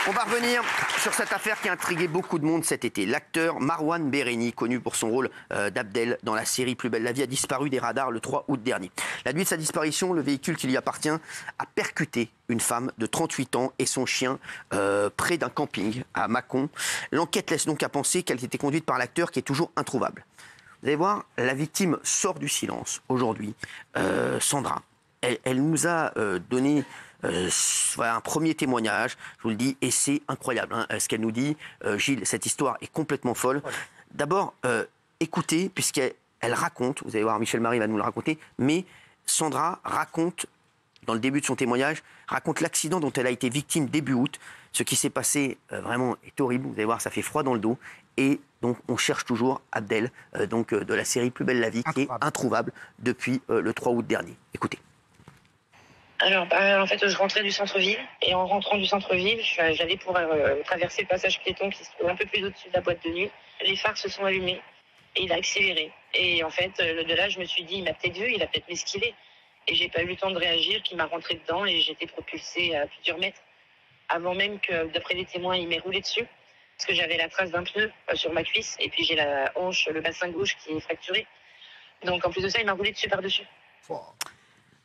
On va revenir sur cette affaire qui a intrigué beaucoup de monde cet été. L'acteur Marwan Béréni, connu pour son rôle d'Abdel dans la série Plus belle la vie, a disparu des radars le 3 août dernier. La nuit de sa disparition, le véhicule qui lui appartient a percuté une femme de 38 ans et son chien près d'un camping à Mâcon. L'enquête laisse donc à penser qu'elle était conduite par l'acteur qui est toujours introuvable. Vous allez voir, la victime sort du silence aujourd'hui. Sandra, elle nous a donné un premier témoignage, je vous le dis, et c'est incroyable ce qu'elle nous dit. Gilles, cette histoire est complètement folle. D'abord, écoutez, puisqu'elle raconte, vous allez voir, Michel Marie va nous le raconter, mais Sandra raconte, dans le début de son témoignage, raconte l'accident dont elle a été victime début août. Ce qui s'est passé vraiment est horrible, vous allez voir, ça fait froid dans le dos. Et donc, on cherche toujours Abdel, de la série Plus belle la vie, qui est introuvable depuis le 3 août dernier. Écoutez. Alors, en fait, je rentrais du centre-ville, et en rentrant du centre-ville, j'allais pour traverser le passage piéton qui se trouve un peu plus au-dessus de la boîte de nuit. Les phares se sont allumés, et il a accéléré. Et en fait, de là, je me suis dit, il m'a peut-être vu, il a peut-être m'esquivé. Et j'ai pas eu le temps de réagir, qu'il m'a rentré dedans, et j'ai été propulsée à plusieurs mètres. Avant même que, d'après les témoins, il m'ait roulé dessus, parce que j'avais la trace d'un pneu sur ma cuisse, et puis j'ai la hanche, le bassin gauche qui est fracturé. Donc, en plus de ça, il m'a roulé dessus par-dessus.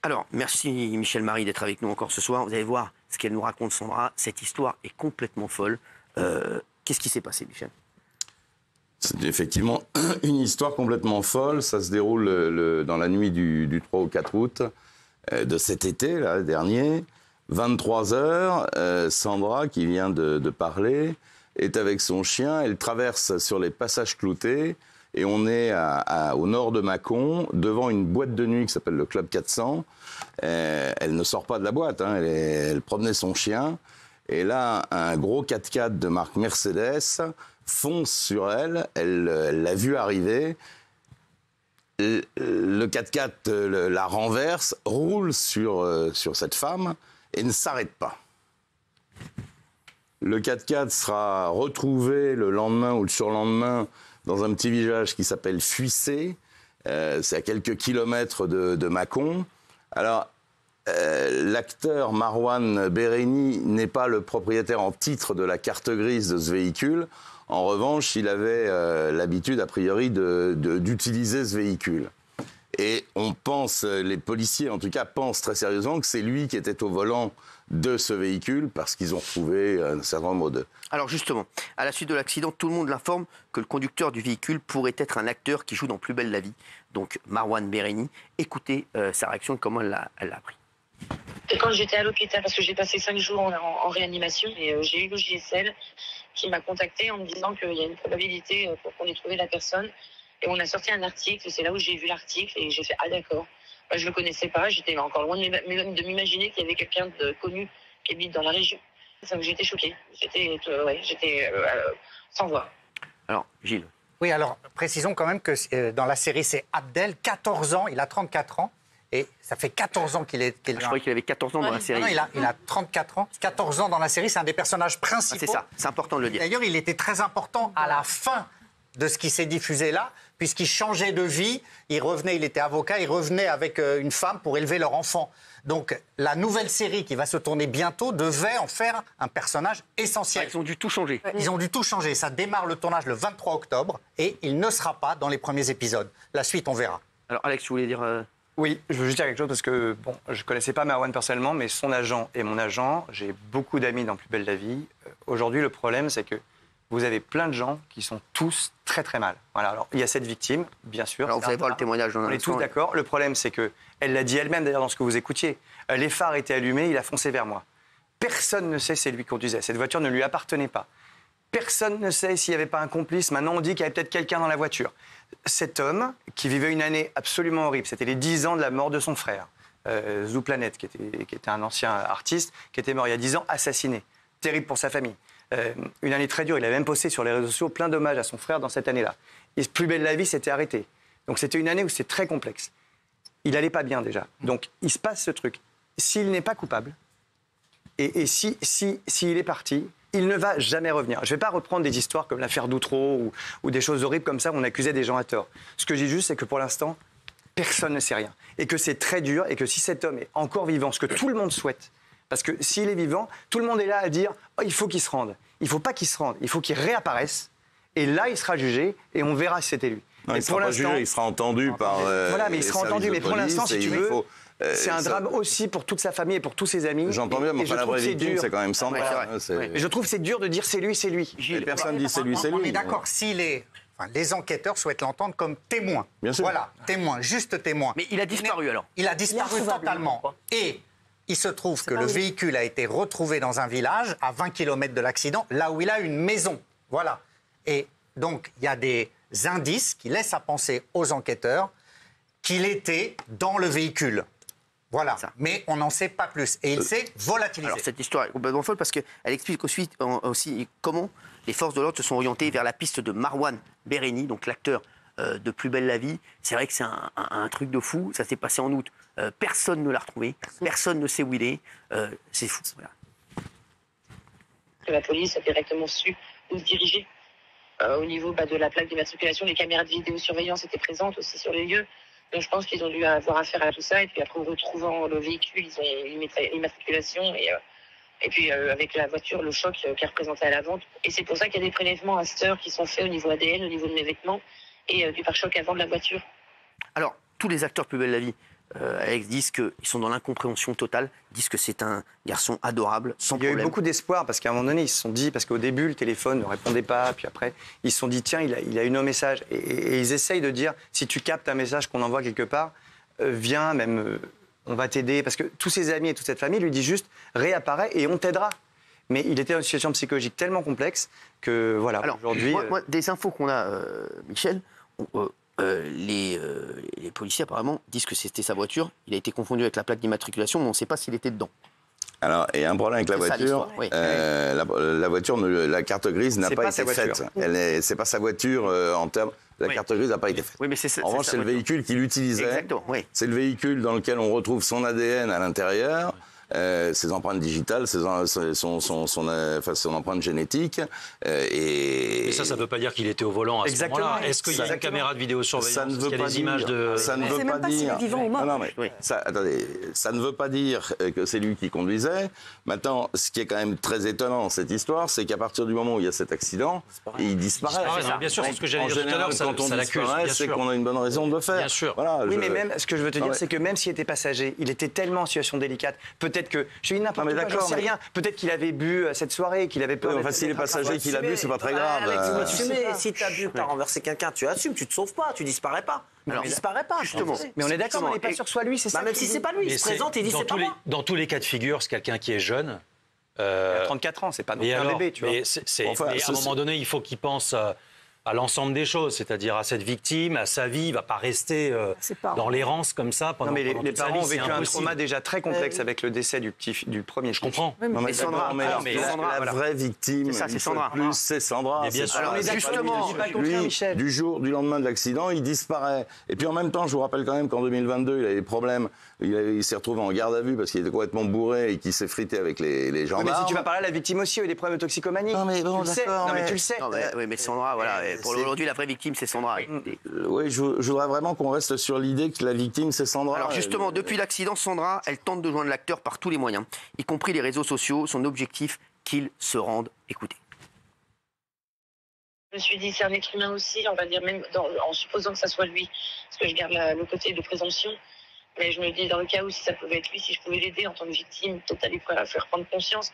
Alors, merci Michel Marie d'être avec nous encore ce soir. Vous allez voir ce qu'elle nous raconte, Sandra. Cette histoire est complètement folle. Qu'est-ce qui s'est passé, Michel ? C'est effectivement une histoire complètement folle. Ça se déroule dans la nuit du 3 au 4 août de cet été, là, dernier. 23h, Sandra, qui vient de parler, est avec son chien. Elle traverse sur les passages cloutés. Et on est au nord de Mâcon, devant une boîte de nuit qui s'appelle le Club 400. Elle ne sort pas de la boîte, elle promenait son chien. Et là, un gros 4x4 de marque Mercedes fonce sur elle. Elle l'a vu arriver. Le 4x4 la renverse, roule sur cette femme et ne s'arrête pas. Le 4x4 sera retrouvé le lendemain ou le surlendemain dans un petit village qui s'appelle Fuissé. C'est à quelques kilomètres de Mâcon. Alors, l'acteur Marwan Béréni n'est pas le propriétaire en titre de la carte grise de ce véhicule. En revanche, il avait l'habitude, a priori, d'utiliser ce véhicule. Et on pense, les policiers en tout cas, pensent très sérieusement que c'est lui qui était au volant de ce véhicule parce qu'ils ont retrouvé un certain nombre de... Alors justement, à la suite de l'accident, tout le monde l'informe que le conducteur du véhicule pourrait être un acteur qui joue dans Plus belle la vie, donc Marwan Béréni. Écoutez sa réaction, comment elle l'a appris. Et quand j'étais à l'hôpital, parce que j'ai passé 5 jours en réanimation, et j'ai eu le JSL qui m'a contacté en me disant qu'il y a une probabilité pour qu'on ait trouvé la personne. Et on a sorti un article, c'est là où j'ai vu l'article, et j'ai fait « Ah d'accord ». Je ne le connaissais pas, j'étais encore loin de m'imaginer qu'il y avait quelqu'un de connu qui habite dans la région. J'étais choquée, j'étais sans voix. Alors, Gilles. Oui, alors précisons quand même que dans la série, c'est Abdel, 14 ans, il a 34 ans. Et ça fait 14 ans qu'il est... Je croyais qu'il avait 14 ans dans la série. Non, il a 34 ans. 14 ans dans la série, c'est un des personnages principaux. Ah, c'est ça, c'est important de le dire. D'ailleurs, il était très important à la fin de ce qui s'est diffusé là, puisqu'il changeait de vie, il revenait, il était avocat, il revenait avec une femme pour élever leur enfant. Donc la nouvelle série qui va se tourner bientôt devait en faire un personnage essentiel. Ils ont dû tout changer. Ils ont dû tout changer. Ça démarre le tournage le 23 octobre et il ne sera pas dans les premiers épisodes. La suite, on verra. Alors Alex, tu voulais dire... Oui, je veux juste dire quelque chose parce que je connaissais pas Marwan personnellement, mais son agent et mon agent, j'ai beaucoup d'amis dans Plus belle la vie. Aujourd'hui, le problème, c'est que vous avez plein de gens qui sont tous très très mal. Voilà, alors il y a cette victime, bien sûr. Alors vous allez voir le témoignage dans un instant. On est tous d'accord. Le problème, c'est que elle l'a dit elle-même d'ailleurs dans ce que vous écoutiez. Les phares étaient allumés, il a foncé vers moi. Personne ne sait si c'est lui qui conduisait. Cette voiture ne lui appartenait pas. Personne ne sait s'il n'y avait pas un complice. Maintenant, on dit qu'il y avait peut-être quelqu'un dans la voiture. Cet homme, qui vivait une année absolument horrible, c'était les 10 ans de la mort de son frère, Zouplanet, qui était un ancien artiste, qui était mort il y a 10 ans, assassiné. Terrible pour sa famille. Une année très dure. Il a même posté sur les réseaux sociaux plein d'hommages à son frère dans cette année-là. Et Plus belle la vie s'était arrêté. Donc c'était une année où c'était très complexe. Il n'allait pas bien déjà. Donc il se passe ce truc. S'il n'est pas coupable, et s'il est parti, il ne va jamais revenir. Je ne vais pas reprendre des histoires comme l'affaire d'Outreau ou des choses horribles comme ça où on accusait des gens à tort. Ce que je dis juste, c'est que pour l'instant, personne ne sait rien. Et que c'est très dur et que si cet homme est encore vivant, ce que tout le monde souhaite, Parce que s'il est vivant, tout le monde est là à dire oh, il faut qu'il se rende. Il ne faut pas qu'il se rende. Il faut qu'il réapparaisse. Et là, il sera jugé et on verra si c'était lui. Non, il ne sera pas jugé, il sera entendu par. Voilà, mais il sera entendu. Mais pour l'instant, si tu veux. C'est un drame aussi pour toute sa famille et pour tous ses amis. J'entends bien, mais la vraie victime, c'est quand même Sandra. Mais je trouve que c'est dur de dire c'est lui, c'est lui. Et personne dit c'est lui, c'est lui. On est d'accord, si les enquêteurs souhaitent l'entendre comme témoin. Bien sûr. Voilà, témoin, juste témoin. Mais il a disparu alors. Il a disparu totalement. Et il se trouve que le véhicule a été retrouvé dans un village à 20 km de l'accident, là où il a une maison. Voilà. Et donc, il y a des indices qui laissent à penser aux enquêteurs qu'il était dans le véhicule. Voilà, mais on n'en sait pas plus. Et il s'est volatilisé. Alors cette histoire est complètement folle parce qu'elle explique aussi comment les forces de l'ordre se sont orientées vers la piste de Marouane Béréni, donc l'acteur de Plus belle la vie. C'est vrai que c'est un truc de fou. Ça s'est passé en août. Personne ne l'a retrouvé. Personne ne sait où il est. C'est fou. Voilà. La police a directement su où se diriger. Au niveau de la plaque d'immatriculation, les caméras de vidéosurveillance étaient présentes aussi sur les lieux. Donc je pense qu'ils ont dû avoir affaire à tout ça. Et puis après, en retrouvant le véhicule, ils ont l'immatriculation. Et puis avec la voiture, le choc qui est représenté à la vente. Et c'est pour ça qu'il y a des prélèvements à cette heure qui sont faits au niveau ADN, au niveau de mes vêtements et du pare-choc avant de la voiture. Alors, tous les acteurs Plus belle la vie, Alex, disent qu'ils sont dans l'incompréhension totale, disent que c'est un garçon adorable, sans problème. Il y a eu beaucoup d'espoir parce qu'à un moment donné, ils se sont dit, parce qu'au début, le téléphone ne répondait pas, puis après, ils se sont dit, tiens, il a eu nos messages. Et ils essayent de dire, si tu captes un message qu'on envoie quelque part, viens, même, on va t'aider. Parce que tous ses amis et toute cette famille lui disent juste, réapparais et on t'aidera. Mais il était dans une situation psychologique tellement complexe que, voilà, alors, aujourd'hui... Moi, des infos qu'on a, Michel, les policiers apparemment disent que c'était sa voiture. Il a été confondu avec la plaque d'immatriculation, mais on ne sait pas s'il était dedans. Alors, il y a un problème avec la voiture. Oui. La voiture, la carte grise n'a pas été faite. C'est pas sa voiture en termes. La carte grise n'a pas été faite. Oui, mais en revanche, c'est le véhicule qu'il utilisait. Exactement, oui. C'est le véhicule dans lequel on retrouve son ADN à l'intérieur. Ses empreintes digitales, son empreinte génétique. Et ça ne veut pas dire qu'il était au volant à ce moment-là. Est-ce qu'il y a une caméra de vidéosurveillance? Ça ne veut pas dire. Ça ne veut pas dire. Attendez, ça ne veut pas dire que c'est lui qui conduisait. Maintenant, ce qui est quand même très étonnant dans cette histoire, c'est qu'à partir du moment où il y a cet accident, il disparaît. Bien sûr, c'est ce que j'allais dire tout à l'heure. Quand on disparaît, c'est qu'on a une bonne raison de le faire. Bien sûr. Voilà, oui, mais même, ce que je veux te dire, c'est que même s'il était passager, il était tellement en situation délicate. Peut-être que, je dis n'importe quoi, j'en sais rien. Peut-être qu'il avait bu cette soirée, qu'il avait peur. Enfin, si les passagers qu'il a bu, c'est pas très grave. Alex, tu assumes. Si tu as bu, que tu as renversé quelqu'un, tu assumes, tu te sauves pas, tu disparais pas. Alors, tu disparais pas, justement. Mais on est d'accord, on n'est pas sûr que ce soit lui, c'est ça. Même si c'est pas lui, il se présente et il dit c'est pas moi. Dans tous les cas de figure, c'est quelqu'un qui est jeune. Il a 34 ans, c'est pas non plus un bébé, tu vois. Mais à un moment donné, il faut qu'il pense à l'ensemble des choses, c'est-à-dire à cette victime, à sa vie. Il ne va pas rester dans l'errance comme ça pendant toute sa vie. Non, mais les parents ont vécu un trauma déjà très complexe avec le décès du premier. Je comprends. Mais Sandra, la vraie victime, c'est Sandra. C'est Sandra. Mais bien sûr. Alors, justement, du lendemain de l'accident, il disparaît. Et puis en même temps, je vous rappelle quand même qu'en 2022, il a eu des problèmes. Il s'est retrouvé en garde à vue parce qu'il était complètement bourré et qu'il s'est frité avec les gendarmes. Oui, mais si tu vas parler, la victime aussi a eu des problèmes de toxicomanie. Non, mais bon, d'accord. Non, mais tu le sais. Oui, mais Sandra, voilà. Pour aujourd'hui, la vraie victime, c'est Sandra. Oui, je voudrais vraiment qu'on reste sur l'idée que la victime, c'est Sandra. Alors justement, depuis l'accident, Sandra, elle tente de joindre l'acteur par tous les moyens, y compris les réseaux sociaux. Son objectif, qu'il se rende. Écoutez. Je me suis dit, c'est un être humain aussi, on va dire, même en supposant que ça soit lui, parce que je garde le côté de présomption. Mais je me dis, dans le cas où si ça pouvait être lui, si je pouvais l'aider en tant que victime, peut-être aller faire prendre conscience,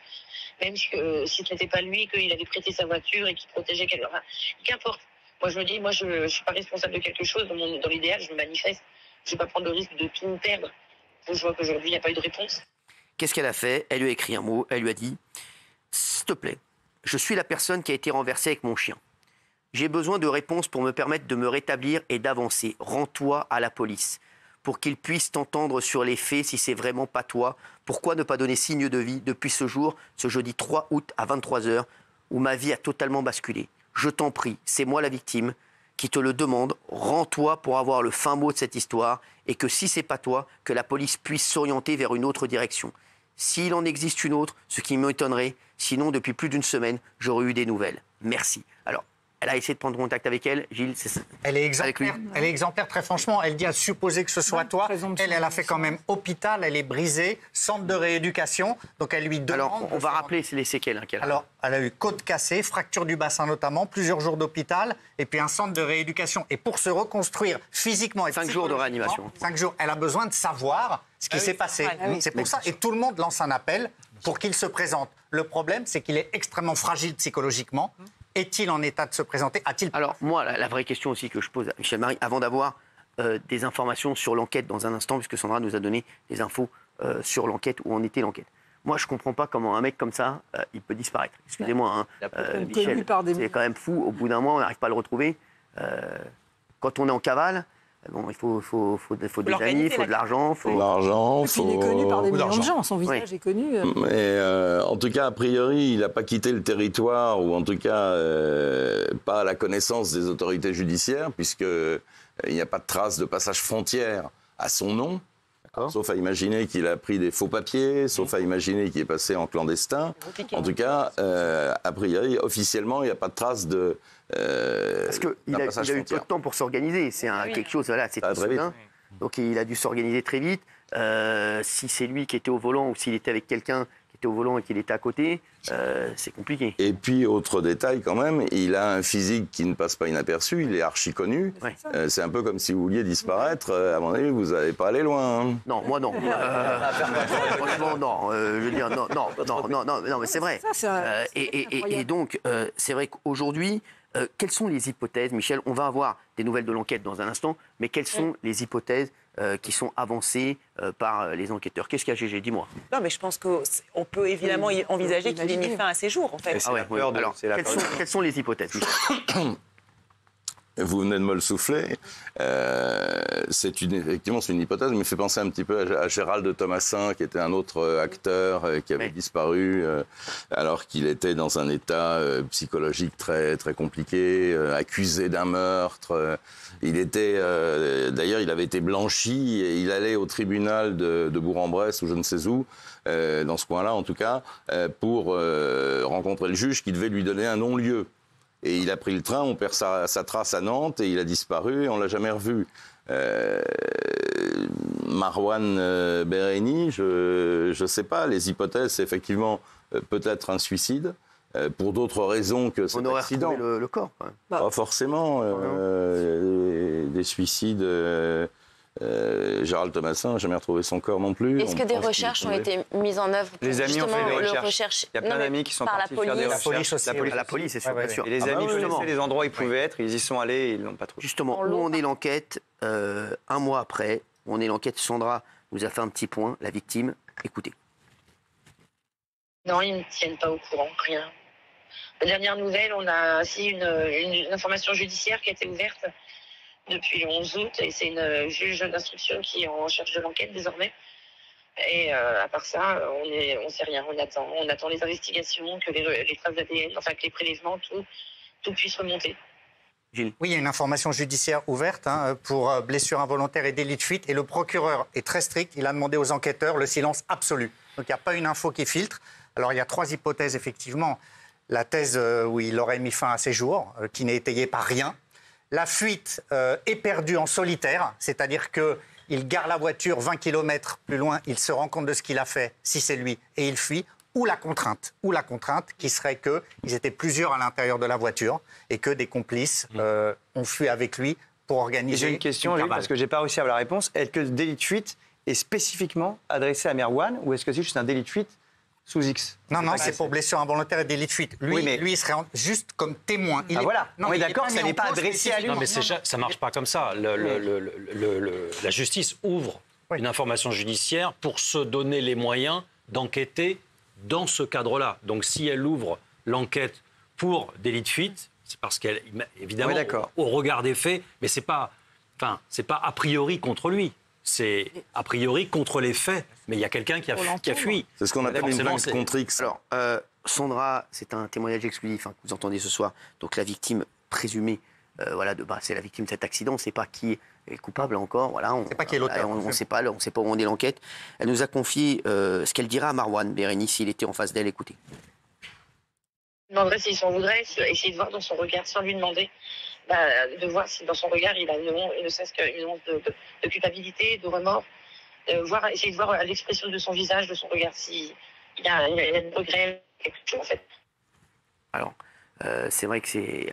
même si ce n'était pas lui, qu'il avait prêté sa voiture et qu'il protégeait quelqu'un. Enfin, qu'importe. Moi, je me dis, je ne suis pas responsable de quelque chose. Dans l'idéal, je me manifeste. Je ne vais pas prendre le risque de tout perdre. Je vois qu'aujourd'hui, il n'y a pas eu de réponse. Qu'est-ce qu'elle a fait? Elle lui a écrit un mot. Elle lui a dit, s'il te plaît, je suis la personne qui a été renversée avec mon chien. J'ai besoin de réponses pour me permettre de me rétablir et d'avancer. Rends-toi à la police. Pour qu'ils puissent t'entendre sur les faits si c'est vraiment pas toi. Pourquoi ne pas donner signe de vie depuis ce jour, ce jeudi 3 août à 23h, où ma vie a totalement basculé? Je t'en prie, c'est moi la victime qui te le demande. Rends-toi pour avoir le fin mot de cette histoire et que si c'est pas toi, que la police puisse s'orienter vers une autre direction. S'il en existe une autre, ce qui m'étonnerait, sinon depuis plus d'une semaine, j'aurais eu des nouvelles. Merci. Alors, Elle a essayé de prendre contact avec elle. Gilles, c'est ça. Elle est Avec lui. exemplaire. Elle est exemplaire, très franchement. Elle dit à supposer que ce soit toi. Elle a fait quand même hôpital, elle est brisée, centre de rééducation. Donc elle lui demande. Alors, on va rappeler les séquelles qu'elle a. Alors, elle a eu côte cassée, fracture du bassin notamment, plusieurs jours d'hôpital, et puis un centre de rééducation. Et pour se reconstruire physiquement et 5 jours de réanimation. 5 jours. Elle a besoin de savoir ce qui s'est passé. C'est pour ça. Et tout le monde lance un appel pour qu'il se présente. Le problème, c'est qu'il est extrêmement fragile psychologiquement. Est-il en état de se présenter? Alors, moi, la vraie question aussi que je pose à Michel Marie, avant d'avoir des informations sur l'enquête dans un instant, puisque Sandra nous a donné des infos sur l'enquête, où en était l'enquête. Moi, je ne comprends pas comment un mec comme ça, il peut disparaître. Excusez-moi, hein, Michel, c'est quand même fou. Au bout d'un mois, on n'arrive pas à le retrouver. Quand on est en cavale, bon, il faut des amis, il faut de l'argent. Il est connu par des millions de gens, son visage est connu. Mais en tout cas, a priori, il n'a pas quitté le territoire, ou en tout cas pas à la connaissance des autorités judiciaires, puisqu'il n'y a pas de trace de passage frontière à son nom. Sauf à imaginer qu'il a pris des faux papiers, sauf à imaginer qu'il est passé en clandestin. En tout cas, a priori, officiellement, il n'y a pas de trace de parce qu'il a eu peu de temps pour s'organiser. C'est quelque chose, voilà, c'est tout soudain. Donc il a dû s'organiser très vite. Si c'est lui qui était au volant ou s'il était avec quelqu'un qui était au volant et qu'il était à côté, c'est compliqué. Et puis, autre détail quand même, il a un physique qui ne passe pas inaperçu, il est archi connu. Ouais. C'est un peu comme si vous vouliez disparaître. À mon avis, vous n'allez pas aller loin. Hein. Non, moi non. Franchement, non. Je veux dire, non, mais c'est vrai. Et donc, c'est vrai qu'aujourd'hui, quelles sont les hypothèses, Michel? On va avoir des nouvelles de l'enquête dans un instant, mais quelles sont les hypothèses qui sont avancées par les enquêteurs? Qu'est-ce qu'il y a, Gégé? Dis-moi. Non, mais je pense qu'on peut évidemment envisager qu'il ait mis fin à ses jours, en fait. Alors, quelles sont les hypothèses, Michel? Vous venez de me le souffler. Effectivement, c'est une hypothèse, mais me fait penser un petit peu à Gérald Thomasin, qui était un autre acteur qui avait disparu alors qu'il était dans un état psychologique très, très compliqué, accusé d'un meurtre. D'ailleurs, il avait été blanchi et il allait au tribunal de Bourg-en-Bresse ou je ne sais où, dans ce coin-là en tout cas, pour rencontrer le juge qui devait lui donner un non-lieu. Et il a pris le train, on perd sa trace à Nantes et il a disparu et on ne l'a jamais revu. Marouane Béréni, je ne sais pas, les hypothèses, c'est effectivement peut-être un suicide, pour d'autres raisons que cet accident. On aurait retrouvé le corps. Pas forcément. Des suicides... Gérald Thomasin n'a jamais retrouvé son corps non plus. Est-ce que des recherches ont été mises en œuvre pour les amis ont fait des recherches. Il y a plein d'amis qui sont partis faire des recherches. La police, c'est sûr, bien sûr. Et les amis connaissaient les endroits où ils pouvaient être, ils y sont allés et ils ne l'ont pas trouvé. Justement, où on est l'enquête, un mois après, où on est l'enquête, Sandra nous a fait un petit point, la victime. Écoutez. Non, ils ne tiennent pas au courant, rien. La dernière nouvelle, on a aussi une information judiciaire qui a été ouverte depuis le 11 août, et c'est une juge d'instruction qui est en charge de l'enquête désormais. Et à part ça, on sait rien, on attend les investigations, que les traces d'ADN, enfin que les prélèvements, tout puisse remonter. Oui, il y a une information judiciaire ouverte pour blessure involontaire et délit de fuite, et le procureur est très strict, il a demandé aux enquêteurs le silence absolu. Donc il n'y a pas une info qui filtre. Alors il y a 3 hypothèses effectivement. La thèse où il aurait mis fin à ses jours, qui n'est étayée par rien. La fuite éperdue en solitaire, c'est-à-dire qu'il gare la voiture 20 km plus loin, il se rend compte de ce qu'il a fait, si c'est lui, et il fuit, ou la contrainte qui serait qu'ils étaient plusieurs à l'intérieur de la voiture et que des complices ont fui avec lui pour organiser. J'ai une question, parce que je n'ai pas réussi à avoir la réponse. Est-ce que le délit de fuite est spécifiquement adressé à Marouane, ou est-ce que c'est juste un délit de fuite sous X? Non, c'est pour blessure involontaire et délit de fuite. Lui, il serait juste comme témoin. On est d'accord, ça n'est pas adressé à lui. Non, mais ça ne marche pas comme ça. La justice ouvre une information judiciaire pour se donner les moyens d'enquêter dans ce cadre-là. Donc, si elle ouvre l'enquête pour délit de fuite, c'est parce qu'elle, évidemment, au regard des faits, mais c'est pas a priori contre lui. C'est a priori contre les faits, mais il y a quelqu'un qui a fui. C'est ce qu'on appelle une vente contre X. Alors, Sandra, c'est un témoignage exclusif que vous entendez ce soir. Donc la victime présumée, c'est la victime de cet accident. On ne sait pas qui est coupable encore. Voilà, on ne sait pas qui est l'auteur. On ne sait pas où on est l'enquête. Elle nous a confié ce qu'elle dira à Marouane Béréni s'il était en face d'elle. Écoutez. Je demanderais s'il s'en voudrait, essayer de voir dans son regard, sans lui demander, de voir si dans son regard il a ne serait-ce qu'une once de culpabilité, de remords, essayer de voir l'expression de son visage, de son regard, s'il y a un regret, quelque chose en fait. Alors, c'est vrai que c'est...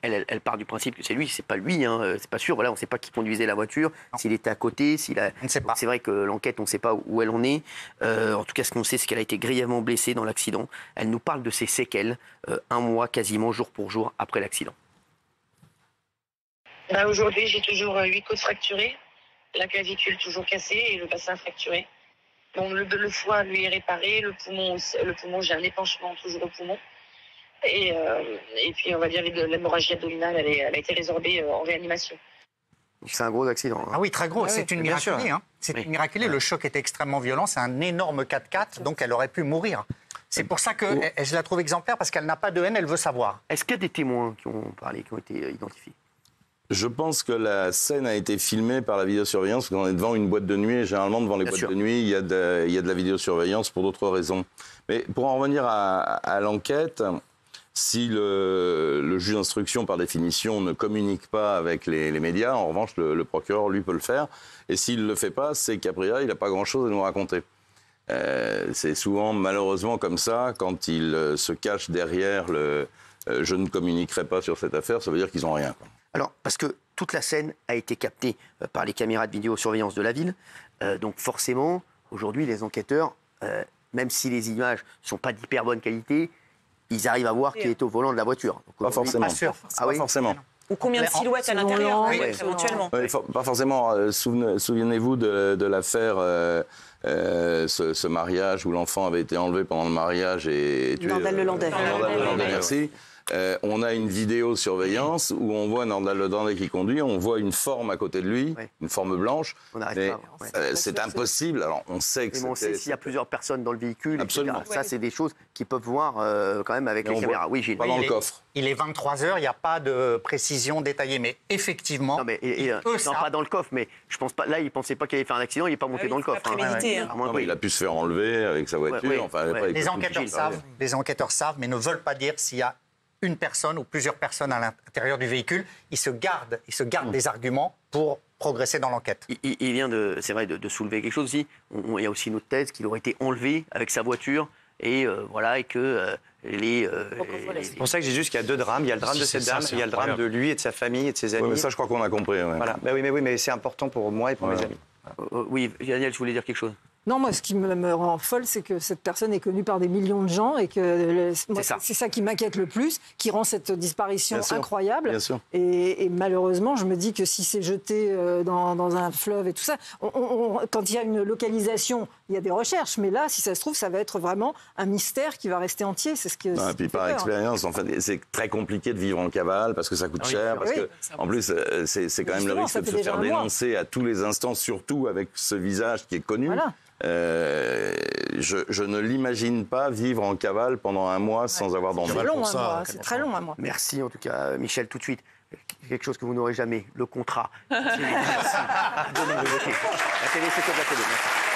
Elle part du principe que c'est lui, c'est pas lui, hein, c'est pas sûr. Voilà, on ne sait pas qui conduisait la voiture, s'il était à côté, On ne sait pas. C'est vrai que l'enquête, on ne sait pas où elle en est. En tout cas, ce qu'on sait, c'est qu'elle a été grièvement blessée dans l'accident. Elle nous parle de ses séquelles, un mois quasiment, jour pour jour, après l'accident. Aujourd'hui, j'ai toujours 8 côtes fracturées, la clavicule toujours cassée et le bassin fracturé. Bon, le foie, lui, est réparé, le poumon, j'ai un épanchement toujours au poumon. Et puis, on va dire, l'hémorragie abdominale, elle a été résorbée en réanimation. C'est un gros accident. Hein. Ah oui, très gros. C'est une miraculée. Hein. C'est une miraculée. Le choc était extrêmement violent. C'est un énorme 4x4, donc elle aurait pu mourir. C'est pour ça que je la trouve exemplaire, parce qu'elle n'a pas de haine, elle veut savoir. Est-ce qu'il y a des témoins qui ont parlé, qui ont été identifiés? Je pense que la scène a été filmée par la vidéosurveillance, parce qu'on est devant une boîte de nuit, et généralement devant les boîtes de nuit, il y a de la vidéosurveillance pour d'autres raisons. Mais pour en revenir à l'enquête, si le juge d'instruction, par définition, ne communique pas avec les médias, en revanche, le procureur, lui, peut le faire. Et s'il ne le fait pas, c'est qu'a priori, il n'a pas grand-chose à nous raconter. C'est souvent, malheureusement, comme ça, quand il se cache derrière je ne communiquerai pas sur cette affaire, ça veut dire qu'ils n'ont rien, quoi. Alors, parce que toute la scène a été captée par les caméras de vidéosurveillance de la ville, donc forcément, aujourd'hui, les enquêteurs, même si les images ne sont pas d'hyper bonne qualité, ils arrivez à voir qui est au volant de la voiture. Donc, pas forcément. Pas sûr. Ah oui, pas forcément. Ou combien de silhouettes à l'intérieur, éventuellement. Pas forcément. Souvenez-vous de l'affaire, ce mariage où l'enfant avait été enlevé pendant le mariage et tué. Nordal-Lelandais. Nordal-Lelandais, merci. On a une vidéosurveillance où on voit Nordal-Lelandais qui conduit, on voit une forme à côté de lui, une forme blanche. On n'arrive pas. C'est impossible. Alors on sait que on sait s'il y a plusieurs personnes dans le véhicule. Absolument. Etc. Ça, c'est des choses qu'ils peuvent voir quand même avec les caméras. Oui, Gilles. Pas dans le coffre. Il est 23h, il n'y a pas de précision détaillée, mais effectivement... Non, mais, pas dans le coffre, mais je pense pas. Là, il ne pensait pas qu'il allait faire un accident, il n'est pas monté dans le coffre. Il a pu se faire enlever avec sa voiture. Les enquêteurs savent, mais ne veulent pas dire s'il y a une personne ou plusieurs personnes à l'intérieur du véhicule. Ils se gardent des arguments pour progresser dans l'enquête. Il vient c'est vrai, de soulever quelque chose aussi. Il y a aussi une autre thèse qu'il aurait été enlevé avec sa voiture et que c'est pour ça que j'ai juste qu'il y a deux drames. Il y a le drame de cette dame, il y a le drame de lui et de sa famille et de ses amis. Mais ça, je crois qu'on a compris. Ouais. Voilà. Mais c'est important pour moi et pour mes amis. Oui, Daniel, je voulais dire quelque chose. Non, moi, ce qui me rend folle, c'est que cette personne est connue par des millions de gens et que c'est ça qui m'inquiète le plus, qui rend cette disparition incroyable. Bien sûr. Et malheureusement, je me dis que si c'est jeté dans un fleuve et tout ça, quand il y a une localisation, il y a des recherches. Mais là, si ça se trouve, ça va être vraiment un mystère qui va rester entier. C'est ce que. Et puis par expérience, en fait, c'est très compliqué de vivre en cavale parce que ça coûte cher. Parce que, en plus, c'est quand même le risque de se faire dénoncer à tous les instants, surtout avec ce visage qui est connu. Voilà. Je ne l'imagine pas vivre en cavale pendant un mois sans avoir d'envie. C'est très long, un mois. Merci en tout cas, Michel, tout de suite. Quelque chose que vous n'aurez jamais, le contrat. Merci. Donnez-le, la télé, c'est comme la télé. Merci.